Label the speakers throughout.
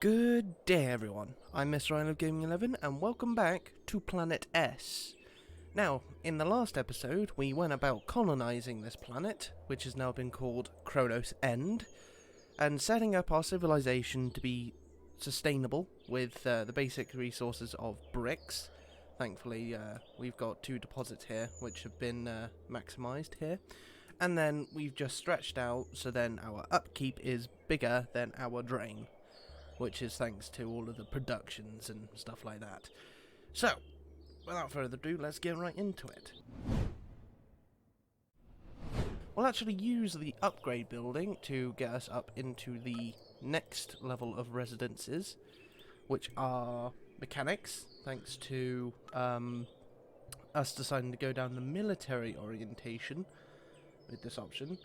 Speaker 1: Good day everyone, I'm Mr. Ryan of Gaming 11 and welcome back to Planet S. Now, in the last episode we went about colonising this planet, which has now been called Kronos End, and setting up our civilization to be sustainable with the basic resources of bricks. Thankfully we've got 2 deposits here which have been maximised here. And then we've just stretched out so then our upkeep is bigger than our drain, which is thanks to all of the productions and stuff like that. So, without further ado, let's get right into it. We'll actually use the upgrade building to get us up into the next level of residences, which are mechanics, thanks to us deciding to go down the military orientation with this option.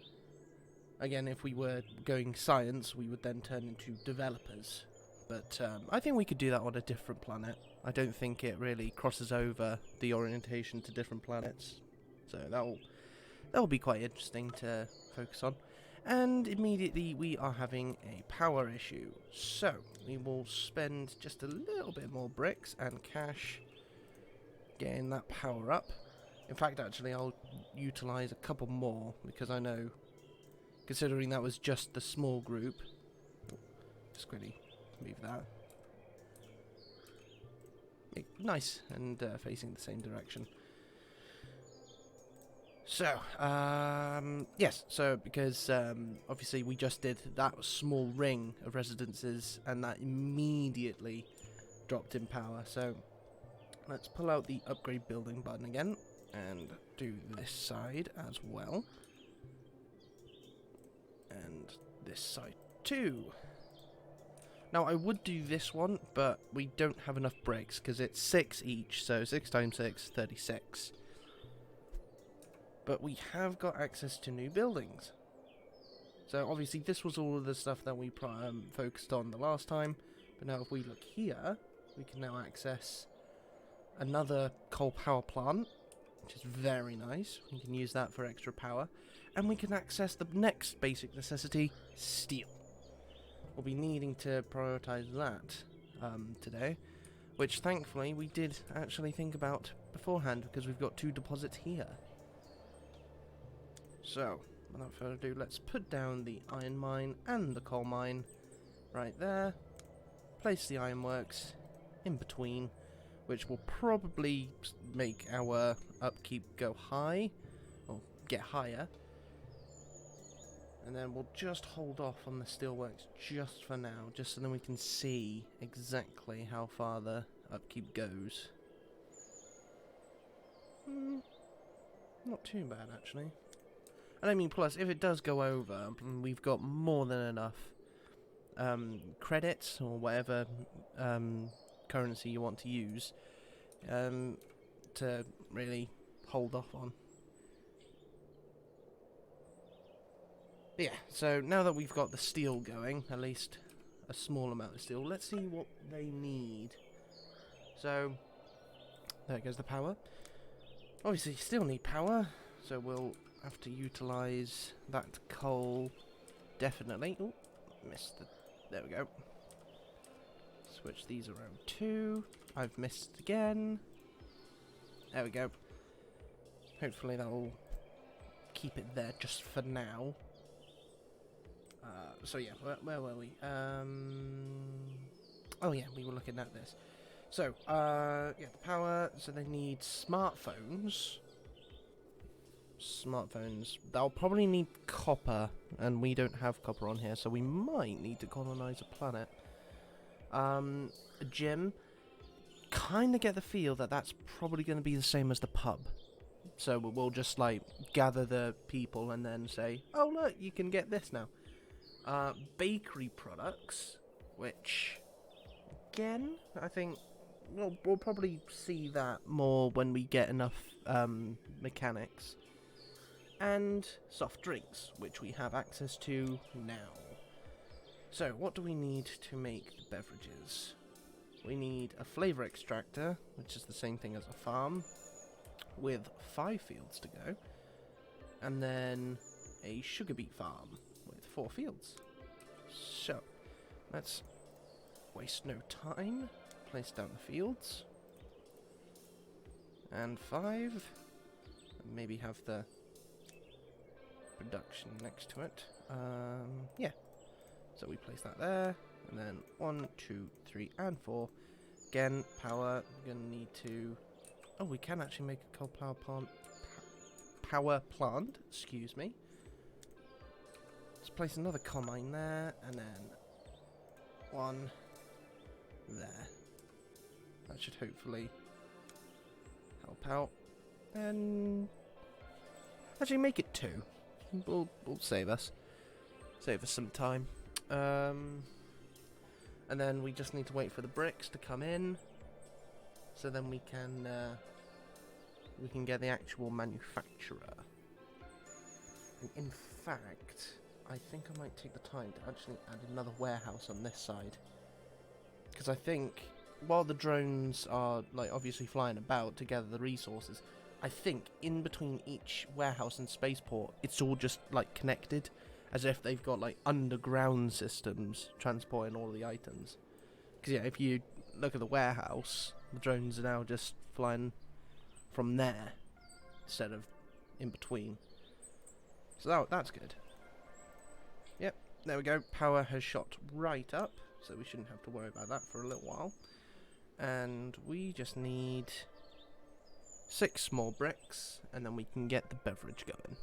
Speaker 1: Again, if we were going science, we would then turn into developers. But I think we could do that on a different planet. I don't think it really crosses over the orientation to different planets. So that'll be quite interesting to focus on. And immediately we are having a power issue. So we will spend just a little bit more bricks and cash getting that power up. In fact, actually, I'll utilise a couple more because I know, considering that was just the small group. Just quickly move that. Nice, and facing the same direction. So, yes, so because obviously we just did that small ring of residences and that immediately dropped in power. So, let's pull out the upgrade building button again and do this side as well. And this side too. Now I would do this one, but we don't have enough bricks because it's 6 each, so 6 times 6, 36. But we have got access to new buildings. So obviously this was all of the stuff that we focused on the last time, but now if we look here, we can now access another coal power plant, which is very nice. We can use that for extra power. And we can access the next basic necessity, steel. We'll be needing to prioritise that today, which thankfully we did actually think about beforehand because we've got 2 deposits here. So, without further ado, let's put down the iron mine and the coal mine right there. Place the ironworks in between, which will probably make our upkeep go high, or get higher. And then we'll just hold off on the steelworks just for now, just so then we can see exactly how far the upkeep goes. Not too bad, actually. And I mean, plus, if it does go over, we've got more than enough credits, or whatever currency you want to use, to really hold off on. Yeah, so now that we've got the steel going, at least a small amount of steel, let's see what they need. So, there goes the power. Obviously, you still need power, so we'll have to utilise that coal, definitely. Oh, missed the... there we go. Switch these around too. I've missed again. There we go. Hopefully that will keep it there just for now. So yeah, where were we? Oh yeah, we were looking at this. So, yeah, the power, so they need smartphones. Smartphones. They'll probably need copper, and we don't have copper on here, so we might need to colonize a planet. A gym. Kinda get the feel that that's probably going to be the same as the pub. So we'll just, like, gather the people and then say, oh look, you can get this now. Bakery products, which, again, I think we'll probably see that more when we get enough mechanics. And soft drinks, which we have access to now. So, what do we need to make beverages? We need a flavour extractor, which is the same thing as a farm, with 5 fields to go. And then a sugar beet farm with 4 fields. So, let's waste no time. Place down the fields. And 5. And maybe have the production next to it. Yeah. So we place that there. And then 1, 2, 3, and 4. Again, power. We're going to need to... Oh, we can actually make a coal power plant. Power plant, excuse me. Let's place another combine there, and then 1 there. That should hopefully help out. And actually make it 2. We'll save us some time. And then we just need to wait for the bricks to come in, so then we can get the actual manufacturer. And in fact, I think I might take the time to actually add another warehouse on this side, because I think while the drones are like obviously flying about to gather the resources, I think in between each warehouse and spaceport, it's all just like connected, as if they've got like underground systems transporting all the items. Because yeah, if you look at the warehouse, the drones are now just flying from there instead of in between. So that's good. Yep, there we go. Power has shot right up, so we shouldn't have to worry about that for a little while. And we just need 6 more bricks, and then we can get the beverage going.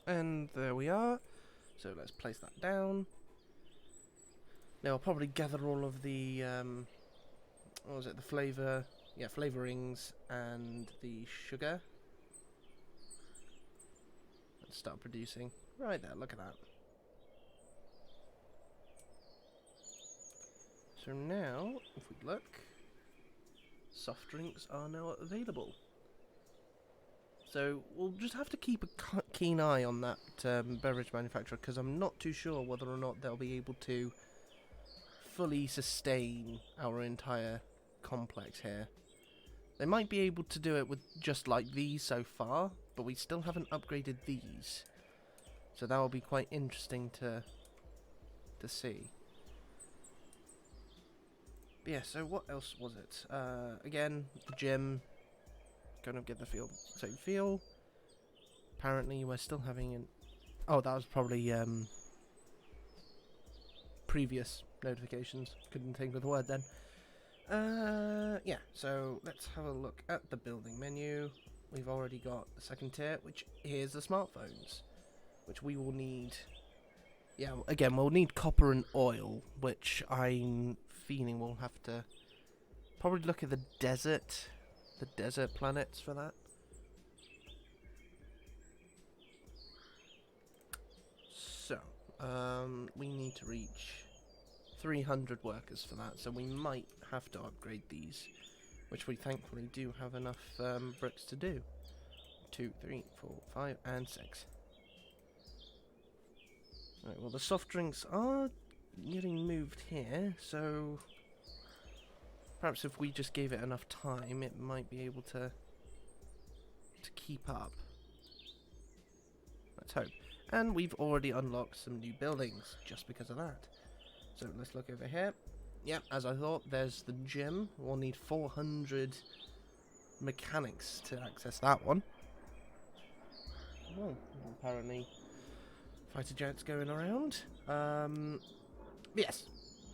Speaker 1: And there we are. So let's place that down. Now I'll probably gather all of the what was it, the flavour, yeah, flavourings and the sugar. Let's start producing. Right there, look at that. So now, if we look, soft drinks are now available. So we'll just have to keep a keen eye on that beverage manufacturer, because I'm not too sure whether or not they'll be able to fully sustain our entire complex here. They might be able to do it with just like these so far, but we still haven't upgraded these. So that will be quite interesting to see. But yeah, so what else was it? Again, the gym. Gonna get the field. So fuel. Apparently we're still having an... Oh, that was probably previous notifications. Couldn't think of the word then. Yeah, so let's have a look at the building menu. We've already got the second tier, which is the smartphones, which we will need. Yeah, again, we'll need copper and oil, which I'm feeling we'll have to probably look at the desert planets for that. So, we need to reach 300 workers for that, so we might have to upgrade these, which we thankfully do have enough bricks to do. 2, 3, 4, 5, and 6. Right, well, the soft drinks are getting moved here, so perhaps if we just gave it enough time, it might be able to keep up. Let's hope. And we've already unlocked some new buildings just because of that. So let's look over here. Yep, as I thought, there's the gym. We'll need 400 mechanics to access that one. Oh, apparently fighter jets going around. Yes.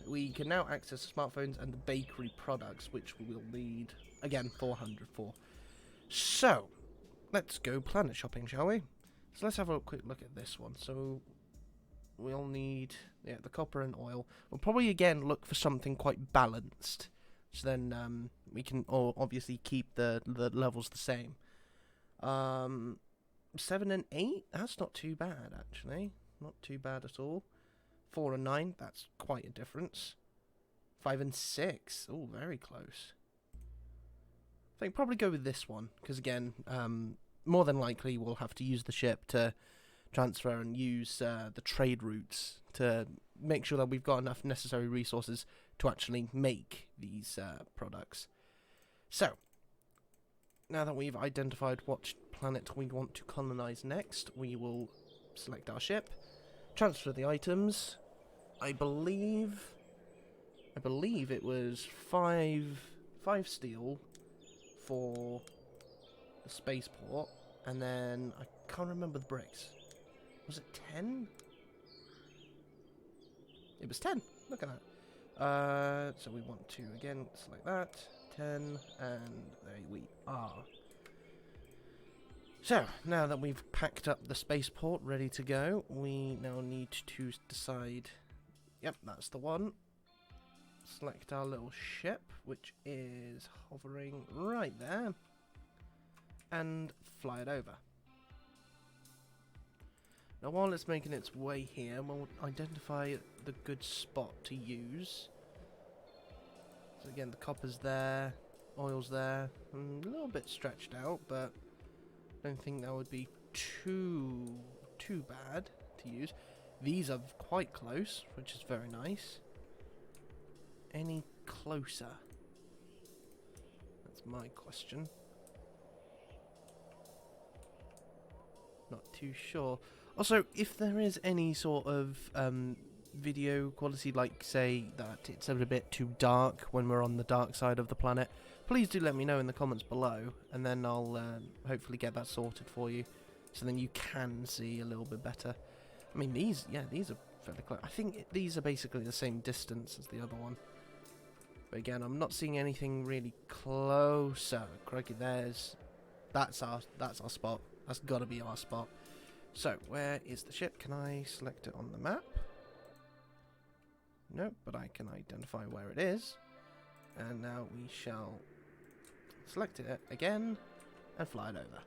Speaker 1: We can now access smartphones and the bakery products, which we will need, again, 400 for. So, let's go planet shopping, shall we? So let's have a quick look at this one. So, we'll need, yeah, the copper and oil. We'll probably, again, look for something quite balanced. So then, we can obviously keep the levels the same. 7 and 8? That's not too bad, actually. Not too bad at all. 4 and 9, that's quite a difference. 5 and 6, oh, very close. I think probably go with this one, because again, more than likely we'll have to use the ship to transfer and use the trade routes to make sure that we've got enough necessary resources to actually make these products. So, now that we've identified what planet we want to colonize next. We will select our ship, transfer the items. I believe it was five steel for the spaceport, and then I can't remember the bricks. Was it 10? It was 10. Look at that. So we want to again select that 10, and there we are. So now that we've packed up the spaceport, ready to go, we now need to decide. Yep, that's the one. Select our little ship, which is hovering right there, and fly it over. Now while it's making its way here, we'll identify the good spot to use. So again, the copper's there, oil's there, a little bit stretched out, but I don't think that would be too bad to use. These are quite close, which is very nice. Any closer? That's my question. Not too sure. Also, if there is any sort of video quality, like say that it's a bit too dark when we're on the dark side of the planet, please do let me know in the comments below, and then I'll hopefully get that sorted for you, so then you can see a little bit better. I mean, these are fairly close. I think these are basically the same distance as the other one. But again, I'm not seeing anything really closer. Crikey, that's our spot. That's got to be our spot. So, where is the ship? Can I select it on the map? Nope, but I can identify where it is. And now we shall select it again and fly it over.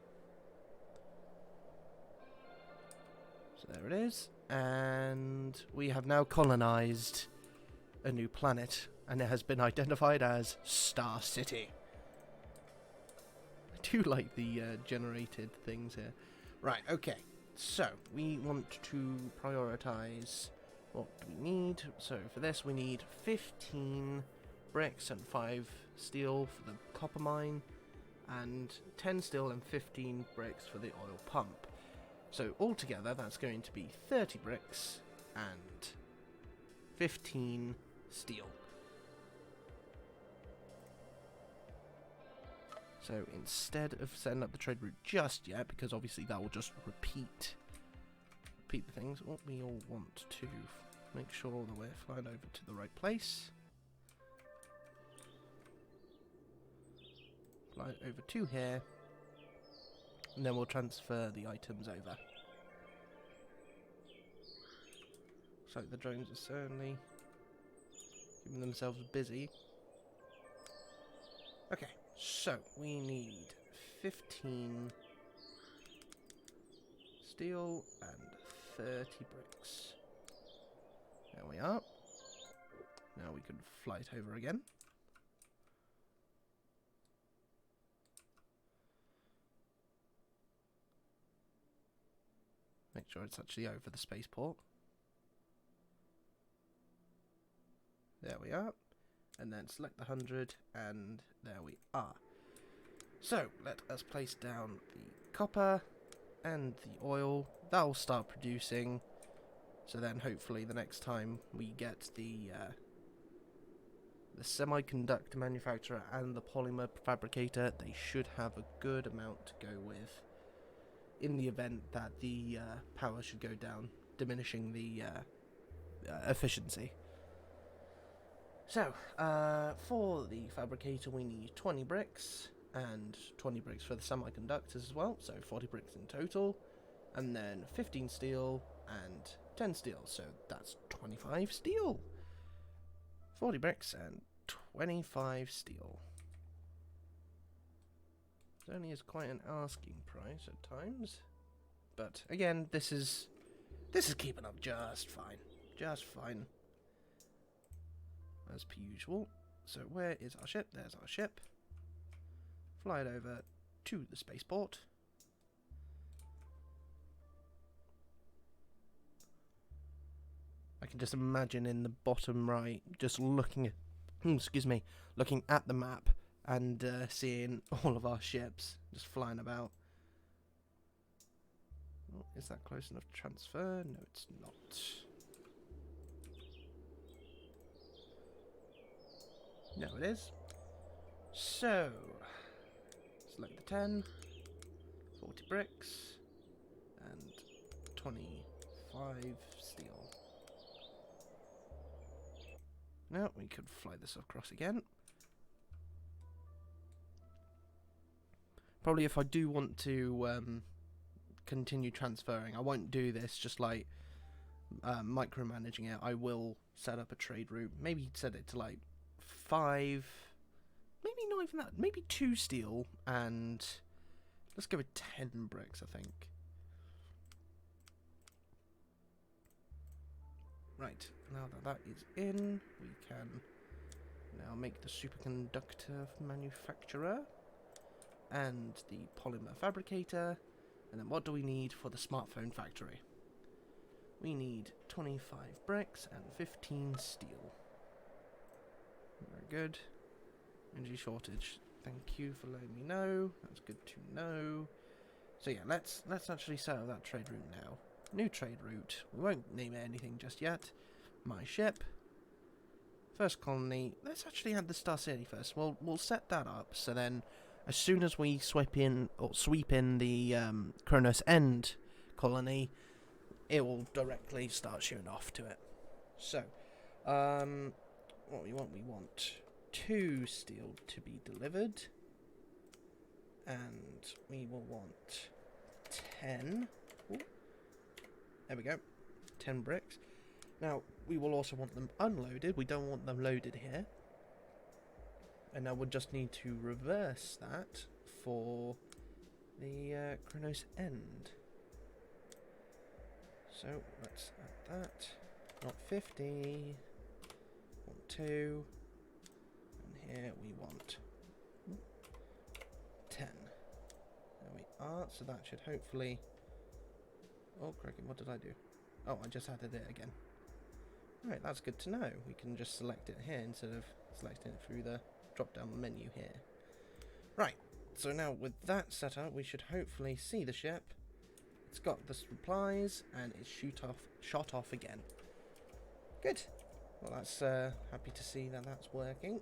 Speaker 1: So there it is. And we have now colonized a new planet, and it has been identified as Star City. I do like the generated things here. Right, okay. So, we want to prioritize what do we need. So, for this, we need 15 bricks and 5 steel for the copper mine, and 10 steel and 15 bricks for the oil pump. So, altogether, that's going to be 30 bricks and 15 steel. So instead of setting up the trade route just yet, because obviously that will just repeat the things, what we all want to make sure that we're flying over to the right place. Fly over to here, and then we'll transfer the items over. So the drones are certainly keeping themselves busy. Okay. So, we need 15 steel and 30 bricks. There we are. Now we can fly it over again. Make sure it's actually over the spaceport. There we are. And then select the 100, and there we are. So, let us place down the copper and the oil. That'll start producing. So then, hopefully, the next time we get the semiconductor manufacturer and the polymer fabricator, they should have a good amount to go with, in the event that the power should go down, diminishing the efficiency. So, for the fabricator we need 20 bricks, and 20 bricks for the semiconductors as well, so 40 bricks in total, and then 15 steel and 10 steel, so that's 25 steel. 40 bricks and 25 steel. It only is quite an asking price at times, but again, this is keeping up just fine. Just fine. As per usual. So where is our ship? There's our ship. Fly it over to the spaceport. I can just imagine in the bottom right, just looking at, looking at the map and seeing all of our ships just flying about. is that close enough to transfer? No, it's not. No, it is. So, select the 10, 40 bricks, and 25 steel. Now, we could fly this across again. Probably if I do want to continue transferring, I won't do this just like micromanaging it. I will set up a trade route. Maybe set it to like 5, maybe not even that, maybe 2 steel, and let's go with 10 bricks, I think. Right, now that that is in, we can now make the superconductor manufacturer and the polymer fabricator. And then what do we need for the smartphone factory? We need 25 bricks and 15 steel. Very good. Energy shortage. Thank you for letting me know. That's good to know. So yeah, let's actually set up that trade route now. New trade route. We won't name it anything just yet. My ship. First colony. Let's actually add the Star City first. We'll set that up. So then, as soon as we sweep in the Kronos End colony, it will directly start shooting off to it. So, what we want 2 steel to be delivered, and we will want 10. Ooh, there we go, 10 bricks. Now we will also want them unloaded. We don't want them loaded here. And now we'll just need to reverse that for the Kronos End. So let's add that. Not 50. Want 2. And here we want 10. There we are. So that should hopefully... Oh, crikey, what did I do? Oh, I just added it again. Right, that's good to know. We can just select it here instead of selecting it through the drop-down menu here. Right, so now with that set up, we should hopefully see the ship. It's got the supplies, and it's shot off again. Good. Well, that's happy to see that that's working.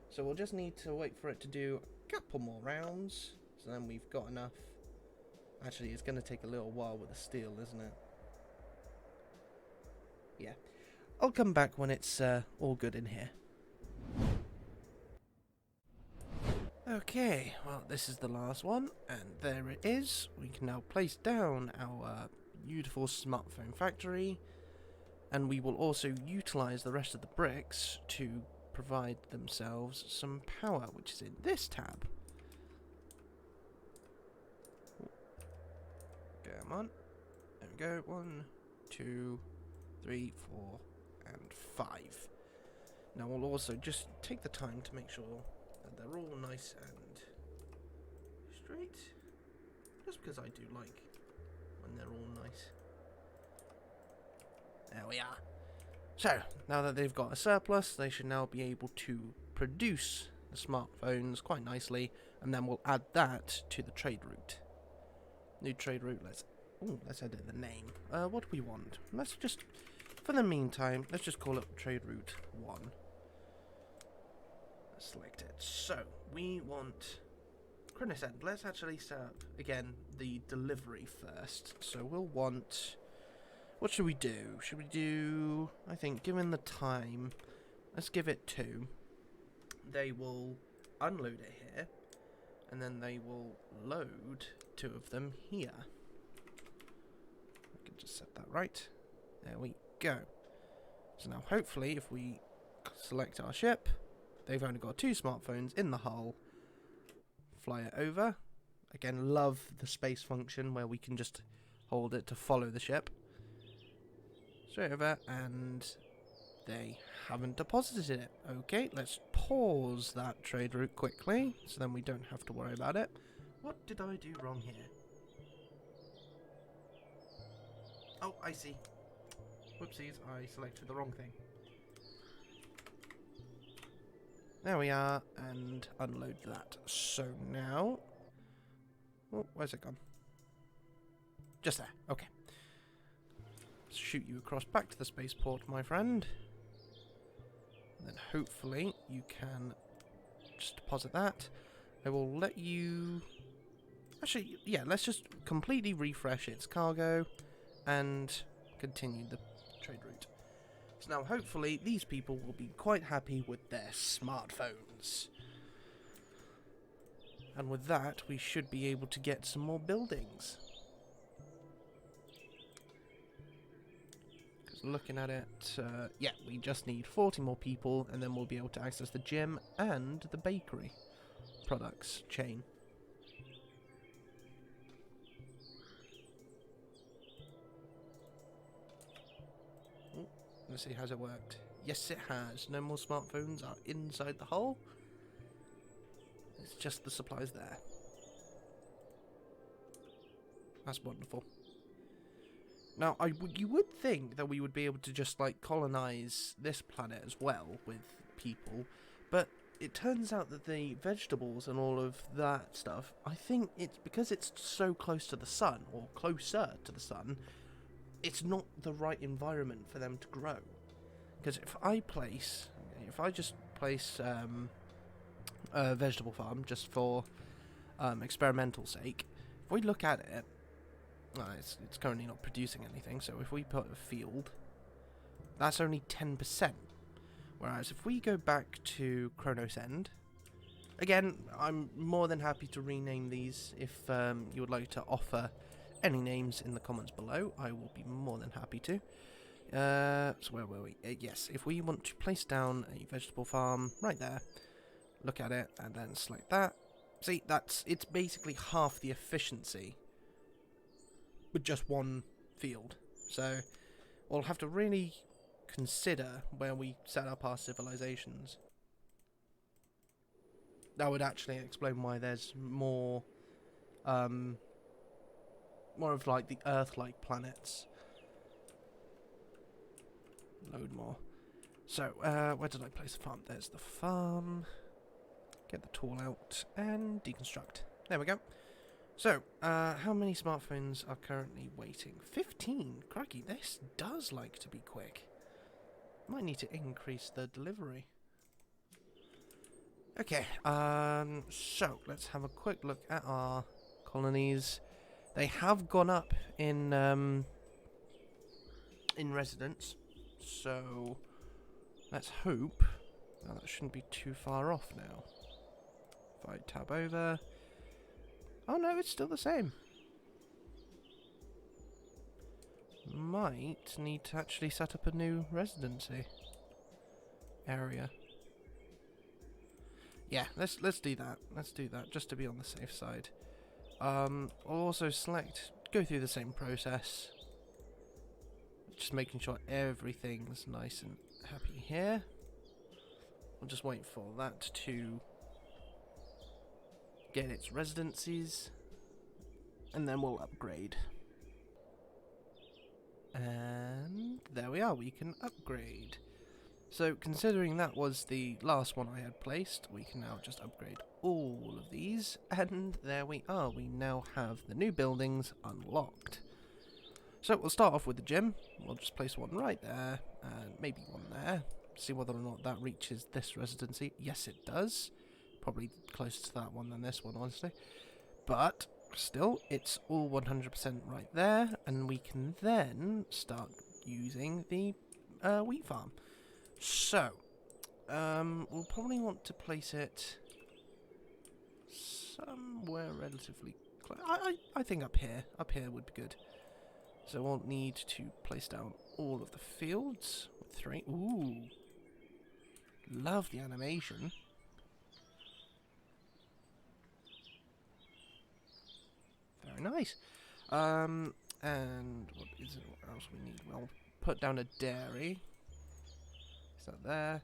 Speaker 1: So we'll just need to wait for it to do a couple more rounds. So then we've got enough. Actually, it's going to take a little while with the steel, isn't it? Yeah. I'll come back when it's all good in here. Okay, well, this is the last one, and there it is. We can now place down our beautiful smartphone factory, and we will also utilize the rest of the bricks to provide themselves some power, which is in this tab. Come on. There we go. 1, 2, 3, 4, and 5. Now we'll also just take the time to make sure that they're all nice and straight. Just because I do like when they're all nice. There we are. So, now that they've got a surplus, they should now be able to produce the smartphones quite nicely, and then we'll add that to the trade route. New trade route, let's edit the name. What do we want? Let's just, for the meantime, let's just call it trade route 1. Let's select it. So, we want Kronos End. Let's actually set up, again, the delivery first. So we'll want... What should we do? Should we do... I think, given the time, let's give it 2. They will unload it here, and then they will load 2 of them here. I can just set that right. There we go. So now, hopefully, if we select our ship, they've only got 2 smartphones in the hull. Fly it over. Again, love the space function where we can just hold it to follow the ship. Straight over, and they haven't deposited it. Okay, let's pause that trade route quickly, so then we don't have to worry about it. What did I do wrong here? Oh, I see. Whoopsies, I selected the wrong thing. There we are, and unload that. So now... Oh, where's it gone? Just there. Okay. Let's shoot you across back to the spaceport, my friend. And then hopefully you can just deposit that. I will let you... Actually, yeah, let's just completely refresh its cargo and continue the trade route. So now hopefully these people will be quite happy with their smartphones. And with that, we should be able to get some more buildings. Because looking at it, yeah, we just need 40 more people, and then we'll be able to access the gym and the bakery products chain. Ooh, let's see, has it worked? Yes, it has. No more smartphones are inside the hole. It's just the supplies there. That's wonderful. Now, you would think that we would be able to just, like, colonize this planet as well with people, but it turns out that the vegetables and all of that stuff, I think it's because it's so close to the sun, or closer to the sun, it's not the right environment for them to grow. Because if I just place a vegetable farm just for experimental sake, if we look at it, it's currently not producing anything, so if we put a field, that's only 10%. Whereas if we go back to Chronos End, again, I'm more than happy to rename these. If you would like to offer any names in the comments below, I will be more than happy to. So where were we? Yes, if we want to place down a vegetable farm right there, look at it, and then select that. See, it's basically half the efficiency with just one field. So we'll have to really consider where we set up our civilizations. That would actually explain why there's more of like the Earth-like planets. Load more. So, where did I place the farm? There's the farm. Get the tool out and deconstruct. There we go. So, how many smartphones are currently waiting? 15. Crikey, this does like to be quick. Might need to increase the delivery. Okay, so let's have a quick look at our colonies. They have gone up in residence, so let's hope that shouldn't be too far off now. If I tab over, oh no, it's still the same. Might need to actually set up a new residency area. Yeah, let's do that. Let's do that just to be on the safe side. I'll also go through the same process. Just making sure everything's nice and happy here. I'll just wait for that to get its residencies, and then we'll upgrade. And there we are, we can upgrade. So considering that was the last one I had placed, we can now just upgrade all of these, and there we are, we now have the new buildings unlocked. So we'll start off with the gym. We'll just place one right there, and maybe one there. See whether or not that reaches this residency. Yes, it does. Probably closer to that one than this one, honestly. But still, it's all 100% right there, and we can then start using the wheat farm. So, we'll probably want to place it somewhere relatively close. I think up here. Up here would be good. So we'll need to place down all of the fields. 3. Ooh. Love the animation. Very nice. And what is it? What else we need? Well, put down a dairy. Is that there?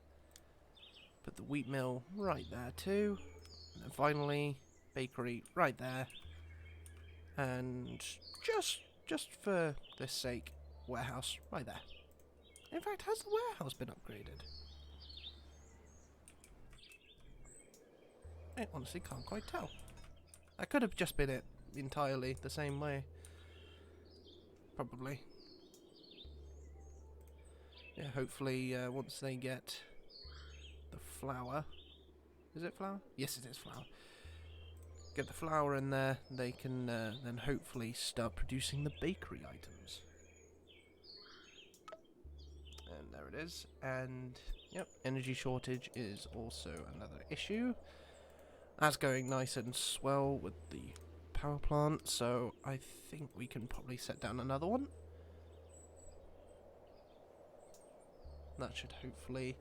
Speaker 1: Put the wheat mill right there too. And then finally, bakery right there. And just for this sake, warehouse right there. In fact, has the warehouse been upgraded? I honestly can't quite tell. That could have just been it entirely the same way. probably. Yeah, hopefully once they get the flour... Is it flour? Yes, it is flour. Get the flour in there, they can then hopefully start producing the bakery items. And there it is. And, yep, energy shortage is also another issue. That's going nice and swell with the power plant, so I think we can probably set down another one. That should hopefully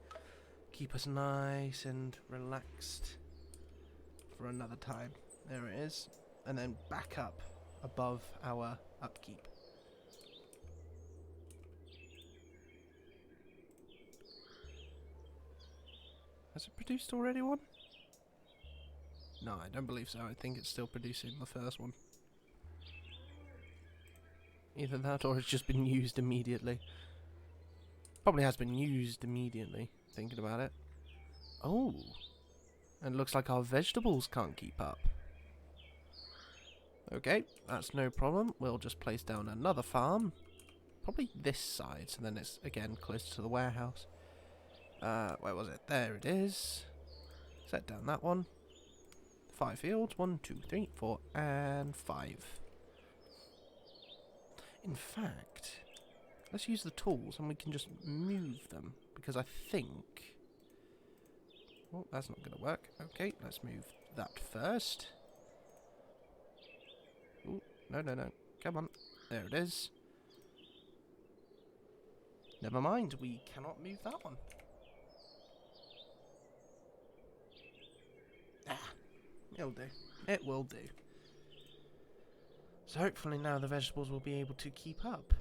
Speaker 1: keep us nice and relaxed for another time. There it is. And then back up above our upkeep. Has it produced already one? No, I don't believe so. I think it's still producing the first one. Either that or it's just been used immediately. Probably has been used immediately, thinking about it. Oh. And it looks like our vegetables can't keep up. Okay, that's no problem. We'll just place down another farm. Probably this side, so then it's, again, closer to the warehouse. Where was it? There it is. Set down that one. 5 fields. 1, 2, 3, 4, and 5. In fact, let's use the tools and we can just move them. Because I think... Oh, that's not going to work. Okay, let's move that first. Ooh, no, no, no. Come on. There it is. Never mind, we cannot move that one. Ah, it'll do. It will do. So hopefully now the vegetables will be able to keep up.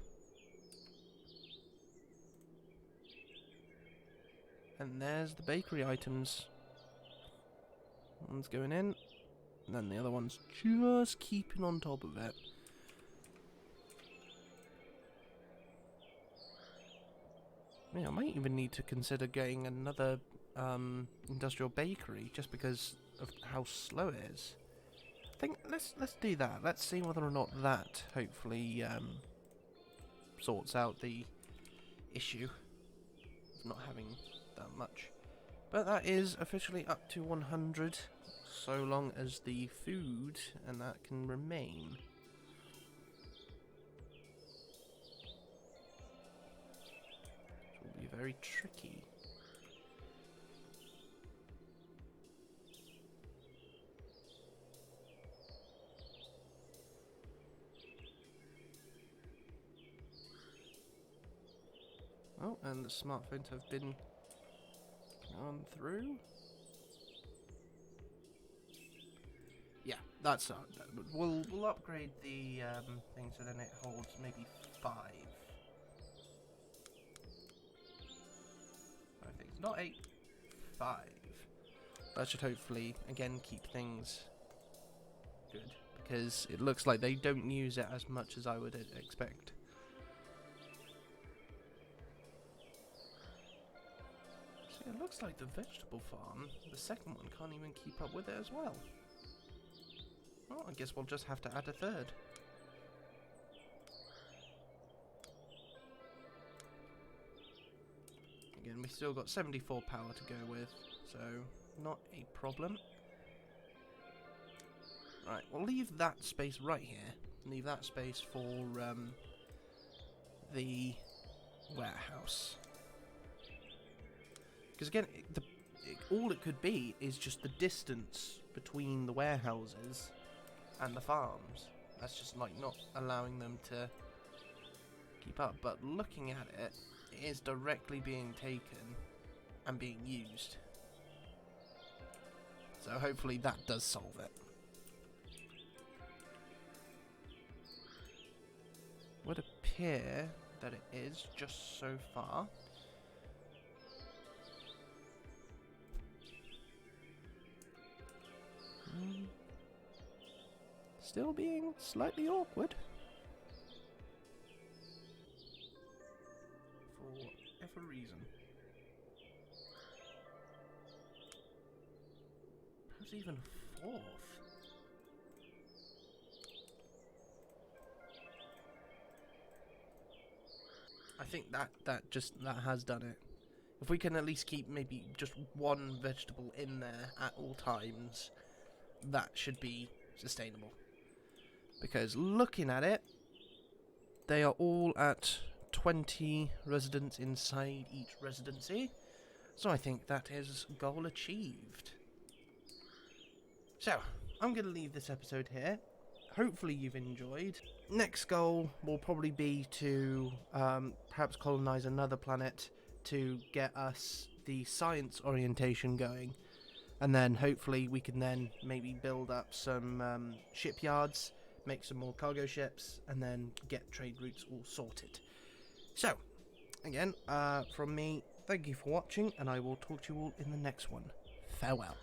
Speaker 1: And there's the bakery items. One's going in, and then the other one's just keeping on top of it. Yeah, I might even need to consider getting another industrial bakery just because of how slow it is. I think let's do that. Let's see whether or not that hopefully sorts out the issue of not having that much. But that is officially up to 100, so long as the food and that can remain. Which will be very tricky. Oh, and the smartphones have been gone through. Yeah, that's we'll upgrade the thing so then it holds maybe 5. 5 things, not 8, 5. That should hopefully again keep things good because it looks like they don't use it as much as I would expect. So it looks like the vegetable farm, the second one, can't even keep up with it as well. Well, I guess we'll just have to add a third. Again, we've still got 74 power to go with, so not a problem. Right, we'll leave that space right here. Leave that space for the warehouse. Because again, all it could be is just the distance between the warehouses and the farms. That's just like not allowing them to keep up. But looking at it, it is directly being taken and being used. So hopefully that does solve it. Would appear that it is just so far. Still being slightly awkward. For whatever reason. Perhaps even 4th. I think that has done it. If we can at least keep maybe just one vegetable in there at all times, that should be sustainable. Because looking at it, they are all at 20 residents inside each residency. So I think that is goal achieved. So, I'm going to leave this episode here. Hopefully you've enjoyed. Next goal will probably be to perhaps colonize another planet to get us the science orientation going. And then hopefully we can then maybe build up some shipyards, make some more cargo ships, and then get trade routes all sorted. So, again, from me, thank you for watching, and I will talk to you all in the next one. Farewell.